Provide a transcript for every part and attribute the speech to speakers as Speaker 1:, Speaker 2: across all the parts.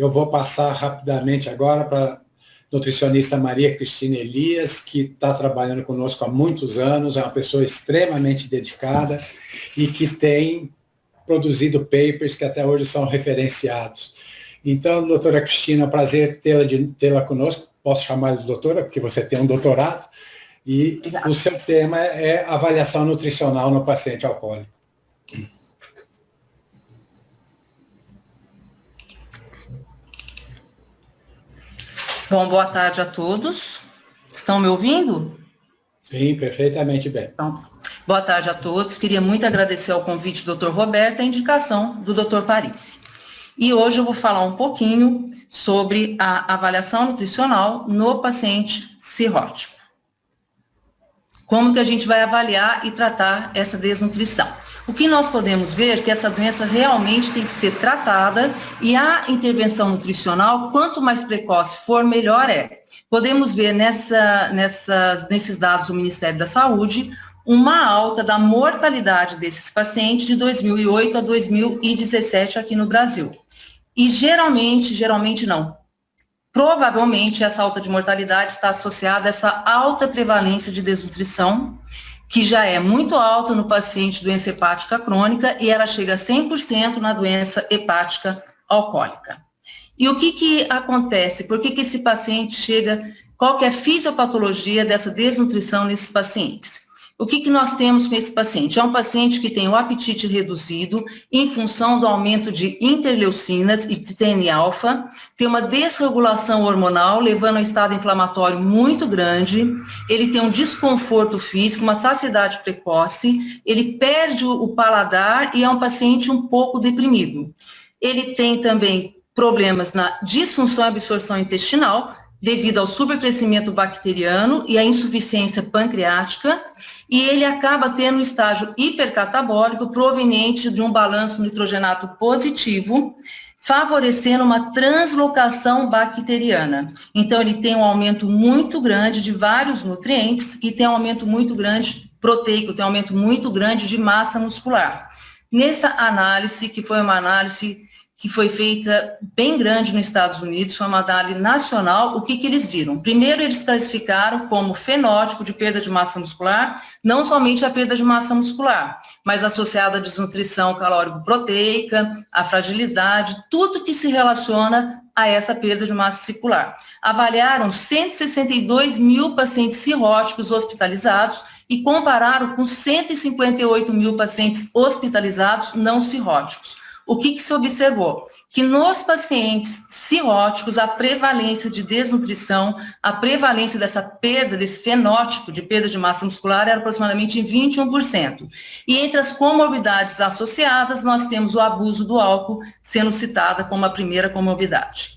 Speaker 1: eu vou passar rapidamente agora para a nutricionista Maria Cristina Elias, que está trabalhando conosco há muitos anos, é uma pessoa extremamente dedicada e que tem produzido papers que até hoje são referenciados. Então, doutora Cristina, prazer tê-la conosco. Posso chamar de doutora, porque você tem um doutorado. E o seu tema é avaliação nutricional no paciente alcoólico.
Speaker 2: Bom, boa tarde a todos. Estão me ouvindo?
Speaker 1: Sim, perfeitamente bem.
Speaker 2: Então, boa tarde a todos. Queria muito agradecer ao convite do Dr. Roberto e a indicação do Dr. Parisi. E hoje eu vou falar um pouquinho sobre a avaliação nutricional no paciente cirrótico. Como que a gente vai avaliar e tratar essa desnutrição? O que nós podemos ver é que essa doença realmente tem que ser tratada e a intervenção nutricional, quanto mais precoce for, melhor é. Podemos ver nesses dados do Ministério da Saúde uma alta da mortalidade desses pacientes de 2008 a 2017 aqui no Brasil. E geralmente não. Provavelmente essa alta de mortalidade está associada a essa alta prevalência de desnutrição, que já é muito alta no paciente doença hepática crônica e ela chega a 100% na doença hepática alcoólica. E o que acontece? Por que esse paciente chega? Qual que é a fisiopatologia dessa desnutrição nesses pacientes? O que nós temos com esse paciente? É um paciente que tem o apetite reduzido em função do aumento de interleucinas e de TNA-alfa, tem uma desregulação hormonal, levando a um estado inflamatório muito grande, ele tem um desconforto físico, uma saciedade precoce, ele perde o paladar e é um paciente um pouco deprimido. Ele tem também problemas na disfunção e absorção intestinal, devido ao supercrescimento bacteriano e à insuficiência pancreática, e ele acaba tendo um estágio hipercatabólico proveniente de um balanço nitrogenato positivo, favorecendo uma translocação bacteriana. Então, ele tem um aumento muito grande de vários nutrientes e tem um aumento muito grande proteico, tem um aumento muito grande de massa muscular. Nessa análise, que foi uma análise que foi feita bem grande nos Estados Unidos, foi uma análise nacional, o que eles viram? Primeiro, eles classificaram como fenótipo de perda de massa muscular, não somente a perda de massa muscular, mas associada à desnutrição calórico-proteica, à fragilidade, tudo que se relaciona a essa perda de massa circular. Avaliaram 162 mil pacientes cirróticos hospitalizados e compararam com 158 mil pacientes hospitalizados não cirróticos. O que se observou? Que nos pacientes cirróticos, a prevalência de desnutrição, a prevalência dessa perda, desse fenótipo de perda de massa muscular era aproximadamente em 21%. E entre as comorbidades associadas, nós temos o abuso do álcool sendo citada como a primeira comorbidade.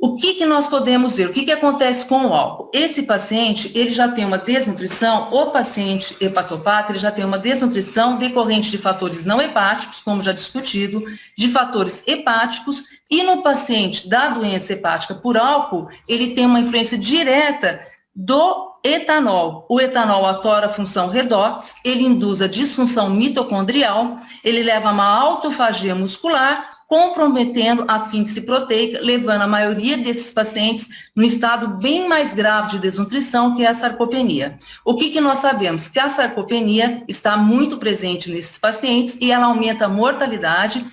Speaker 2: O que nós podemos ver? O que acontece com o álcool? Esse paciente, ele já tem uma desnutrição, o paciente hepatopata, ele já tem uma desnutrição decorrente de fatores não hepáticos, como já discutido, de fatores hepáticos, e no paciente da doença hepática por álcool, ele tem uma influência direta do etanol. O etanol atora a função redox, ele induz a disfunção mitocondrial, ele leva a uma autofagia muscular, comprometendo a síntese proteica, levando a maioria desses pacientes num estado bem mais grave de desnutrição, que é a sarcopenia. O que nós sabemos? Que a sarcopenia está muito presente nesses pacientes e ela aumenta a mortalidade,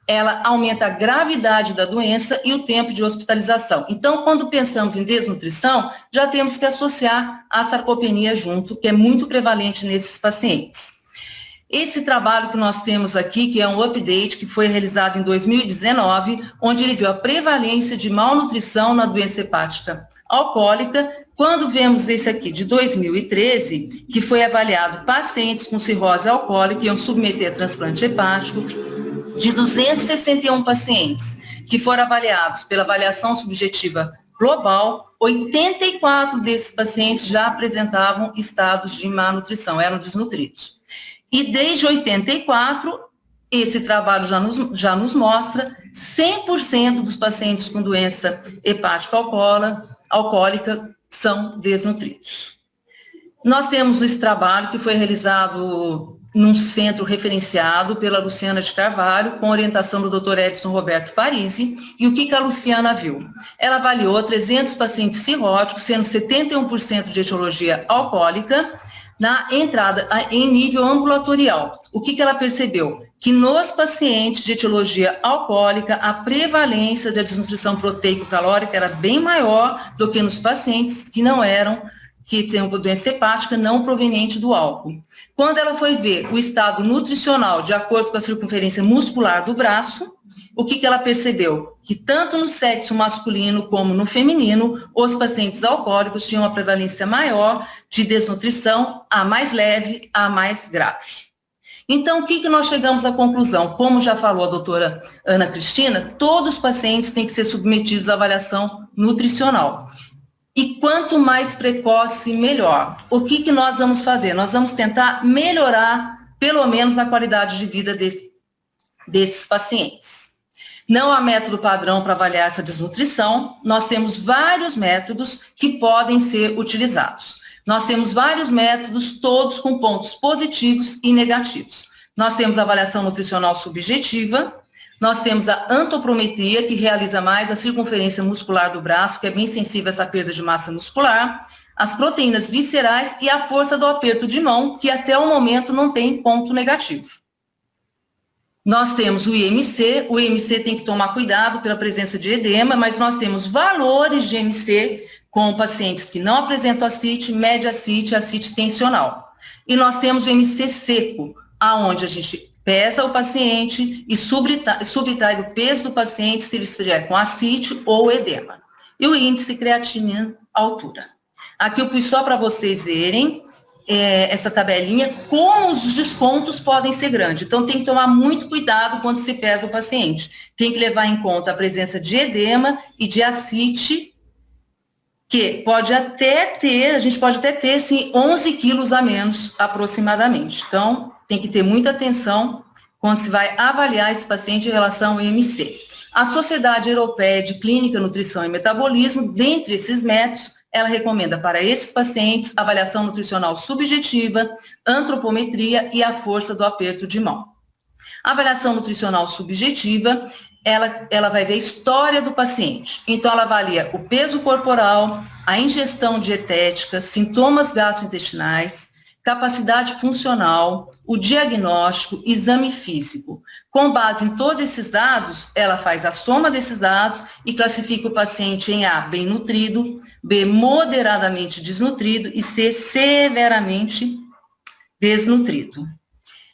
Speaker 2: ela aumenta a gravidade da doença e o tempo de hospitalização. Então, quando pensamos em desnutrição, já temos que associar a sarcopenia junto, que é muito prevalente nesses pacientes. Esse trabalho que nós temos aqui, que é um update que foi realizado em 2019, onde ele viu a prevalência de malnutrição na doença hepática alcoólica, quando vemos esse aqui de 2013, que foi avaliado pacientes com cirrose alcoólica que iam submeter a transplante hepático, de 261 pacientes que foram avaliados pela avaliação subjetiva global, 84 desses pacientes já apresentavam estados de má nutrição, eram desnutridos. E desde 84, esse trabalho já nos mostra 100% dos pacientes com doença hepática alcoólica são desnutridos. Nós temos esse trabalho que foi realizado num centro referenciado pela Luciana de Carvalho, com orientação do Dr. Edson Roberto Parisi. E o que a Luciana viu? Ela avaliou 300 pacientes cirróticos, sendo 71% de etiologia alcoólica, na entrada em nível ambulatorial. O que ela percebeu? Que nos pacientes de etiologia alcoólica, a prevalência da desnutrição proteico-calórica era bem maior do que nos pacientes que não eram, que tinham doença hepática não proveniente do álcool. Quando ela foi ver o estado nutricional de acordo com a circunferência muscular do braço, o que ela percebeu? Que tanto no sexo masculino como no feminino, os pacientes alcoólicos tinham uma prevalência maior de desnutrição, a mais leve, a mais grave. Então, o que nós chegamos à conclusão? Como já falou a doutora Ana Cristina, todos os pacientes têm que ser submetidos à avaliação nutricional. E quanto mais precoce, melhor. O que nós vamos fazer? Nós vamos tentar melhorar, pelo menos, a qualidade de vida desses pacientes. Não há método padrão para avaliar essa desnutrição, nós temos vários métodos que podem ser utilizados. Nós temos vários métodos, todos com pontos positivos e negativos. Nós temos a avaliação nutricional subjetiva, nós temos a antropometria, que realiza mais a circunferência muscular do braço, que é bem sensível a essa perda de massa muscular, as proteínas viscerais e a força do aperto de mão, que até o momento não tem ponto negativo. Nós temos o IMC tem que tomar cuidado pela presença de edema, mas nós temos valores de IMC com pacientes que não apresentam ascite, média ascite, ascite tensional. E nós temos o IMC seco, aonde a gente pesa o paciente e subtrai do peso do paciente se ele estiver com ascite ou edema. E o índice creatinina altura. Aqui eu pus só para vocês verem essa tabelinha, como os descontos podem ser grandes. Então, tem que tomar muito cuidado quando se pesa o paciente. Tem que levar em conta a presença de edema e de ascite, que pode até ter, a gente pode até ter, sim, 11 quilos a menos, aproximadamente. Então, tem que ter muita atenção quando se vai avaliar esse paciente em relação ao IMC. A Sociedade Europeia de Clínica, Nutrição e Metabolismo, dentre esses métodos, ela recomenda para esses pacientes avaliação nutricional subjetiva, antropometria e a força do aperto de mão. A avaliação nutricional subjetiva, ela vai ver a história do paciente. Então, ela avalia o peso corporal, a ingestão dietética, sintomas gastrointestinais, capacidade funcional, o diagnóstico, exame físico. Com base em todos esses dados, ela faz a soma desses dados e classifica o paciente em A, bem nutrido, B, moderadamente desnutrido e C, severamente desnutrido.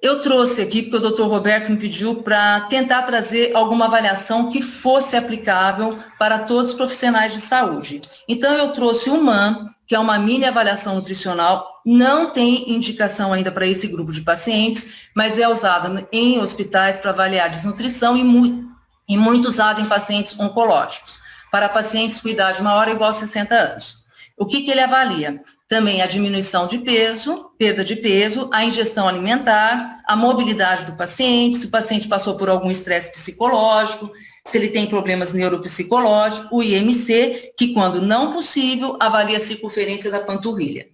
Speaker 2: Eu trouxe aqui, porque o Dr. Roberto me pediu para tentar trazer alguma avaliação que fosse aplicável para todos os profissionais de saúde. Então, eu trouxe o MAN, que é uma mini avaliação nutricional, não tem indicação ainda para esse grupo de pacientes, mas é usada em hospitais para avaliar desnutrição e muito usada em pacientes oncológicos, para pacientes com idade maior ou igual a 60 anos. O que ele avalia? Também a diminuição de peso, perda de peso, a ingestão alimentar, a mobilidade do paciente, se o paciente passou por algum estresse psicológico, se ele tem problemas neuropsicológicos, o IMC, que quando não possível, avalia a circunferência da panturrilha.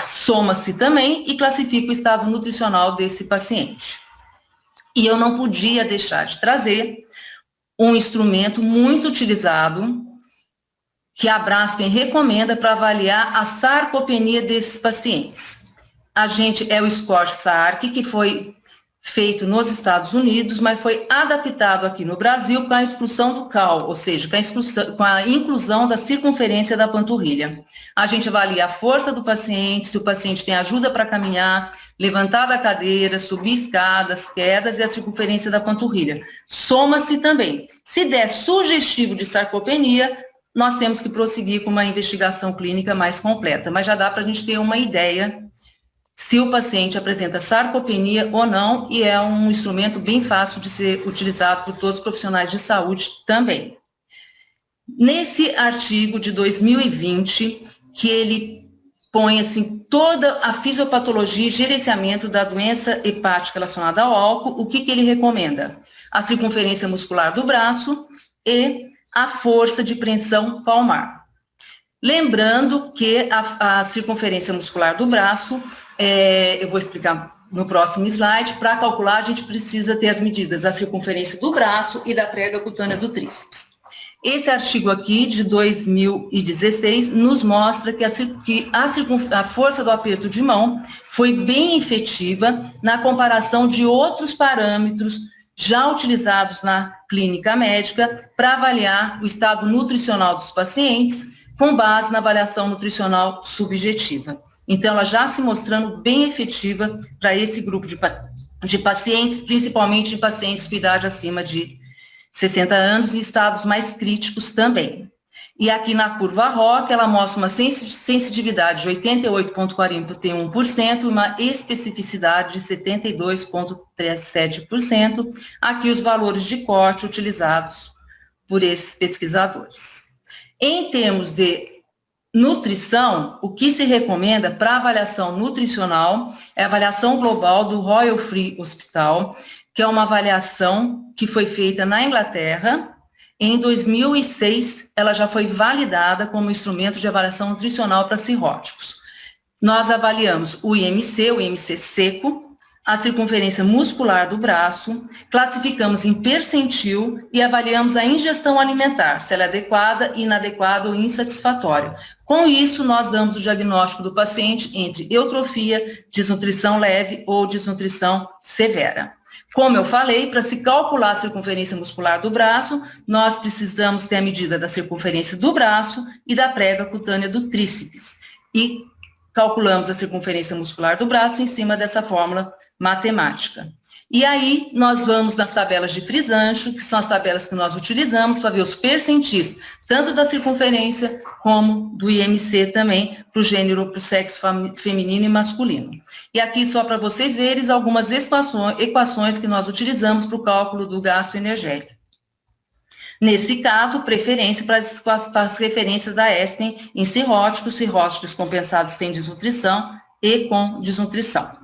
Speaker 2: Soma-se também e classifica o estado nutricional desse paciente. E eu não podia deixar de trazer um instrumento muito utilizado, que a Braskem recomenda para avaliar a sarcopenia desses pacientes. É o Score SARC, que foi feito nos Estados Unidos, mas foi adaptado aqui no Brasil com a exclusão do cal, ou seja, com a inclusão da circunferência da panturrilha. A gente avalia a força do paciente, se o paciente tem ajuda para caminhar, levantar da cadeira, subir escadas, quedas e a circunferência da panturrilha. Soma-se também. Se der sugestivo de sarcopenia, nós temos que prosseguir com uma investigação clínica mais completa, mas já dá para a gente ter uma ideia se o paciente apresenta sarcopenia ou não, e é um instrumento bem fácil de ser utilizado por todos os profissionais de saúde também. Nesse artigo de 2020, que ele põe assim toda a fisiopatologia e gerenciamento da doença hepática relacionada ao álcool, o que ele recomenda? A circunferência muscular do braço e a força de preensão palmar. Lembrando que a circunferência muscular do braço, eu vou explicar no próximo slide. Para calcular, a gente precisa ter as medidas da circunferência do braço e da prega cutânea do tríceps. Esse artigo aqui, de 2016, nos mostra que a força do aperto de mão foi bem efetiva na comparação de outros parâmetros já utilizados na clínica médica para avaliar o estado nutricional dos pacientes com base na avaliação nutricional subjetiva. Então, ela já se mostrando bem efetiva para esse grupo de pacientes, principalmente de pacientes com idade acima de 60 anos e estados mais críticos também. E aqui na curva ROC, ela mostra uma sensitividade de 88,41% e uma especificidade de 72,37%. Aqui os valores de corte utilizados por esses pesquisadores. Em termos de nutrição, o que se recomenda para avaliação nutricional é a avaliação global do Royal Free Hospital, que é uma avaliação que foi feita na Inglaterra. Em 2006, ela já foi validada como instrumento de avaliação nutricional para cirróticos. Nós avaliamos o IMC seco, a circunferência muscular do braço, classificamos em percentil e avaliamos a ingestão alimentar, se ela é adequada, inadequada ou insatisfatória. Com isso, nós damos o diagnóstico do paciente entre eutrofia, desnutrição leve ou desnutrição severa. Como eu falei, para se calcular a circunferência muscular do braço, nós precisamos ter a medida da circunferência do braço e da prega cutânea do tríceps. E calculamos a circunferência muscular do braço em cima dessa fórmula matemática. E aí, nós vamos nas tabelas de Frisancho, que são as tabelas que nós utilizamos para ver os percentis, tanto da circunferência como do IMC também, para o gênero, para o sexo feminino e masculino. E aqui, só para vocês verem, algumas equações que nós utilizamos para o cálculo do gasto energético. Nesse caso, preferência para as referências da ESPEN em cirróticos descompensados sem desnutrição e com desnutrição.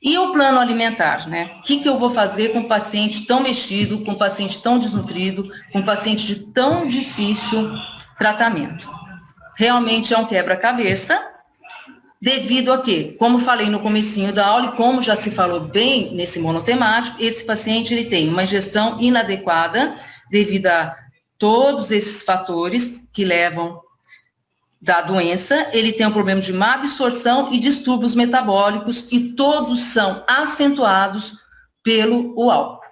Speaker 2: E o plano alimentar, né? O que eu vou fazer com um paciente tão mexido, com um paciente tão desnutrido, com um paciente de tão difícil tratamento? Realmente é um quebra-cabeça, devido a quê? Como falei no comecinho da aula, e como já se falou bem nesse monotemático, esse paciente ele tem uma ingestão inadequada, devido a todos esses fatores que levam da doença, ele tem um problema de má absorção e distúrbios metabólicos, e todos são acentuados pelo álcool.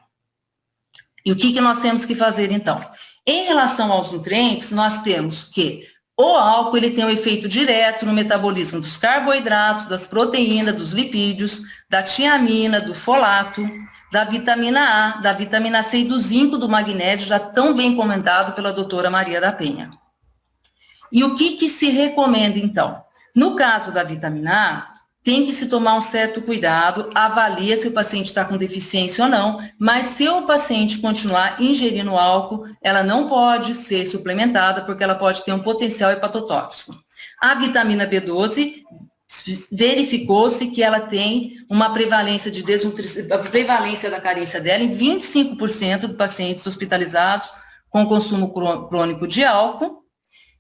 Speaker 2: E o que nós temos que fazer, então? Em relação aos nutrientes, nós temos que o álcool ele tem um efeito direto no metabolismo dos carboidratos, das proteínas, dos lipídios, da tiamina, do folato, da vitamina A, da vitamina C e do zinco, do magnésio, já tão bem comentado pela doutora Maria da Penha. E o que se recomenda, então? No caso da vitamina A, tem que se tomar um certo cuidado, avalia se o paciente está com deficiência ou não, mas se o paciente continuar ingerindo álcool, ela não pode ser suplementada, porque ela pode ter um potencial hepatotóxico. A vitamina B12, verificou-se que ela tem uma prevalência de desnutrição, a prevalência da carência dela em 25% de pacientes hospitalizados com consumo crônico de álcool.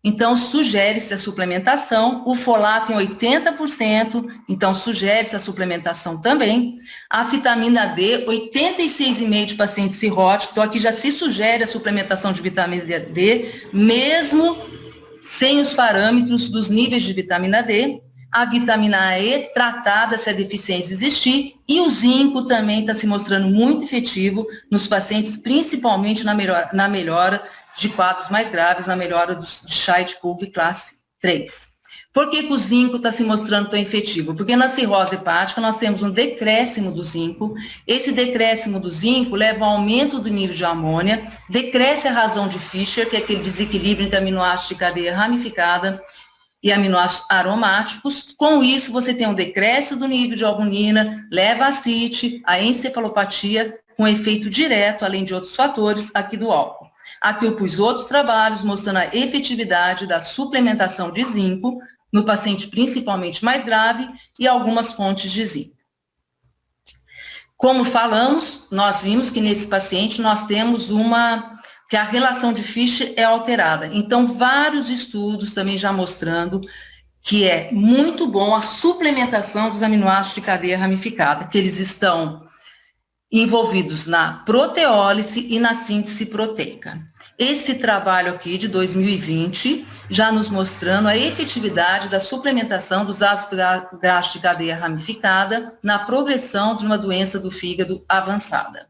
Speaker 2: Então, sugere-se a suplementação, o folato em 80%, então sugere-se a suplementação também. A vitamina D, 86,5% de pacientes cirróticos, então aqui já se sugere a suplementação de vitamina D, mesmo sem os parâmetros dos níveis de vitamina D. A vitamina E, tratada se a deficiência existir, e o zinco também está se mostrando muito efetivo nos pacientes, principalmente na melhora de quadros mais graves, na melhora de Child-Pugh classe 3. Por que o zinco está se mostrando tão efetivo? Porque na cirrose hepática nós temos um decréscimo do zinco, esse decréscimo do zinco leva ao aumento do nível de amônia, decresce a razão de Fischer, que é aquele desequilíbrio entre aminoácidos de cadeia ramificada e aminoácidos aromáticos. Com isso, você tem um decréscimo do nível de albumina, leva a ascite, a encefalopatia, com efeito direto, além de outros fatores, aqui do álcool. Aqui eu pus outros trabalhos mostrando a efetividade da suplementação de zinco no paciente principalmente mais grave e algumas fontes de zinco. Como falamos, nós vimos que nesse paciente nós temos que a relação de Fischer é alterada. Então, vários estudos também já mostrando que é muito bom a suplementação dos aminoácidos de cadeia ramificada, que eles estão envolvidos na proteólise e na síntese proteica. Esse trabalho aqui de 2020 já nos mostrando a efetividade da suplementação dos ácidos graxos de cadeia ramificada na progressão de uma doença do fígado avançada.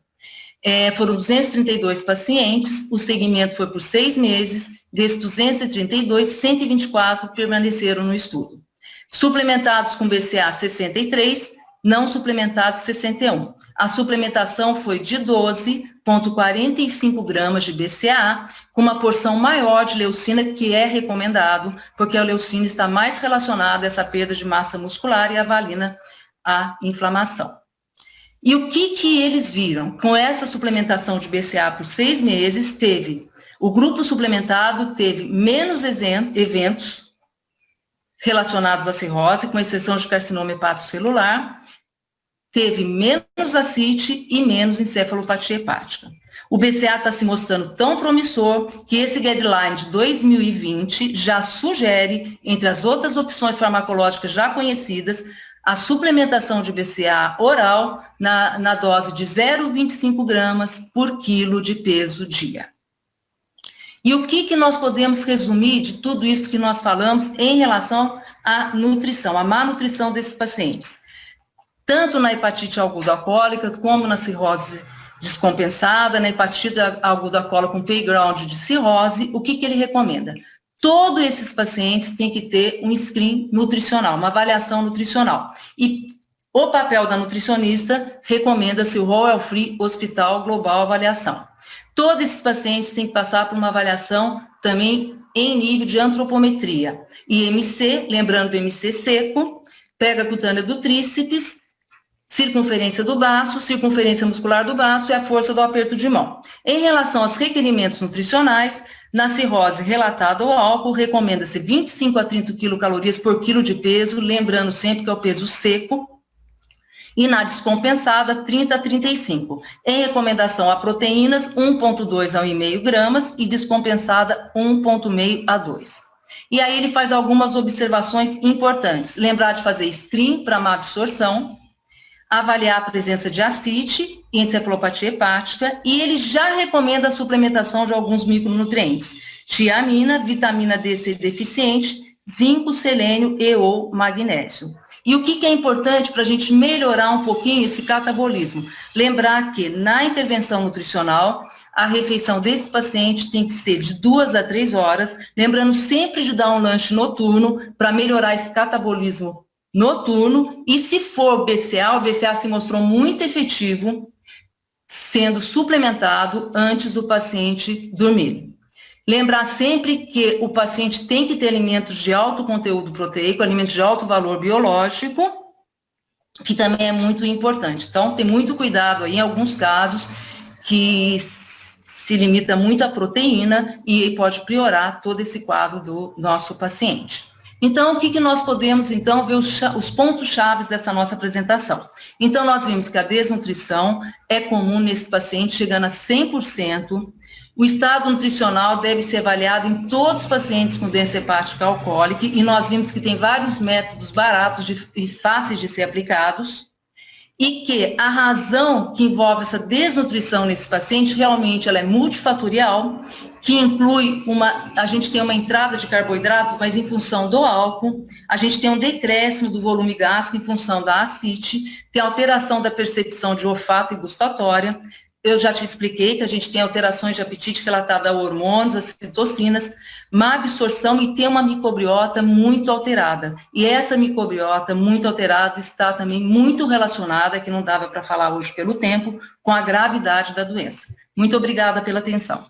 Speaker 2: Foram 232 pacientes, o segmento foi por 6 meses, desses 232, 124 permaneceram no estudo. Suplementados com BCA 63, não suplementados 61. A suplementação foi de 12,45 gramas de BCA, com uma porção maior de leucina, que é recomendado, porque a leucina está mais relacionada a essa perda de massa muscular e a valina à inflamação. E o que eles viram? Com essa suplementação de BCA por 6 meses, o grupo suplementado teve menos eventos relacionados à cirrose, com exceção de carcinoma hepatocelular, teve menos ascite e menos encefalopatia hepática. O BCA está se mostrando tão promissor que esse guideline de 2020 já sugere, entre as outras opções farmacológicas já conhecidas, a suplementação de BCA oral na dose de 0,25 gramas por quilo de peso dia. E o que nós podemos resumir de tudo isso que nós falamos em relação à nutrição, à má nutrição desses pacientes? Tanto na hepatite aguda alcoólica, como na cirrose descompensada, na hepatite aguda alcoólica com playground de cirrose, o que ele recomenda? Todos esses pacientes têm que ter um screen nutricional, uma avaliação nutricional. E o papel da nutricionista recomenda-se o Royal Free Hospital Global Avaliação. Todos esses pacientes têm que passar por uma avaliação também em nível de antropometria. IMC, lembrando do IMC seco, pega cutânea do tríceps, circunferência do baço, circunferência muscular do baço e a força do aperto de mão. Em relação aos requerimentos nutricionais, na cirrose relatada ao álcool, recomenda-se 25 a 30 quilocalorias por quilo de peso, lembrando sempre que é o peso seco, e na descompensada, 30 a 35. Em recomendação a proteínas, 1,2 a 1,5 gramas e descompensada 1,5 a 2. E aí ele faz algumas observações importantes. Lembrar de fazer screen para má absorção, avaliar a presença de ascite e encefalopatia hepática, e ele já recomenda a suplementação de alguns micronutrientes, tiamina, vitamina D deficiente, zinco, selênio e ou magnésio. E o que é importante para a gente melhorar um pouquinho esse catabolismo? Lembrar que na intervenção nutricional, a refeição desse paciente tem que ser de 2 a 3 horas, lembrando sempre de dar um lanche noturno para melhorar esse catabolismo noturno, e se for BCA, o BCA se mostrou muito efetivo sendo suplementado antes do paciente dormir. Lembrar sempre que o paciente tem que ter alimentos de alto conteúdo proteico, alimentos de alto valor biológico, que também é muito importante. Então, tem muito cuidado aí em alguns casos que se limita muito à proteína e pode piorar todo esse quadro do nosso paciente. Então, o que nós podemos, então, ver os pontos-chave dessa nossa apresentação? Então, nós vimos que a desnutrição é comum nesse paciente, chegando a 100%. O estado nutricional deve ser avaliado em todos os pacientes com doença hepática alcoólica, e nós vimos que tem vários métodos baratos e fáceis de ser aplicados, e que a razão que envolve essa desnutrição nesse paciente, realmente ela é multifatorial, que inclui a gente tem uma entrada de carboidratos, mas em função do álcool, a gente tem um decréscimo do volume gástrico em função da ascite, tem alteração da percepção de olfato e gustatória. Eu já te expliquei que a gente tem alterações de apetite relatada a hormônios, a citocinas, má absorção e tem uma microbiota muito alterada. E essa microbiota muito alterada está também muito relacionada, que não dava para falar hoje pelo tempo, com a gravidade da doença. Muito obrigada pela atenção.